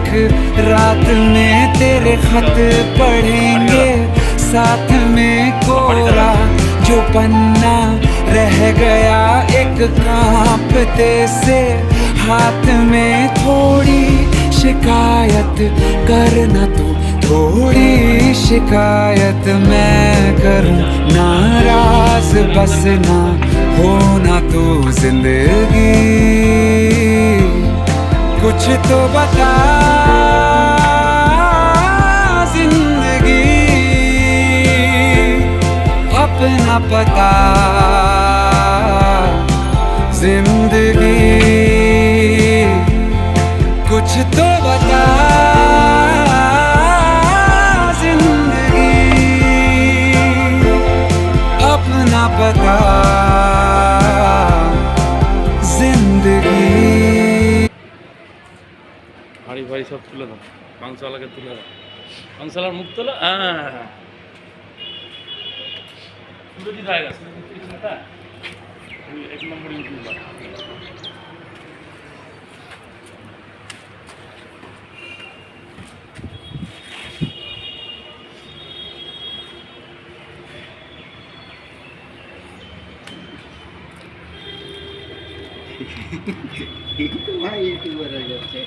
एक रात में तेरे खत पढ़ेंगे, साथ में कोरा जो पन्ना रह गया एक कांपते से हाथ में। थोड़ी शिकायत करना तू, थोड़ी शिकायत मैं करूं, नाराज बस ना होना तू जिंदगी। कुछ तो बता जिंदगी, अपना पता जिंदगी। कुछ तो बता जिंदगी, अपना पता जिंदगी। হাড়ি ফাড়ি সব তুলে দাও, মাংসওয়ালাকে তুলে দাও, মাংসওয়ালার মুখ তোলো। হ্যাঁ তুলে দিতে হয়ে গেছে এক নম্বর ইউটিউবার। भाई यूट्यूबर हो जाते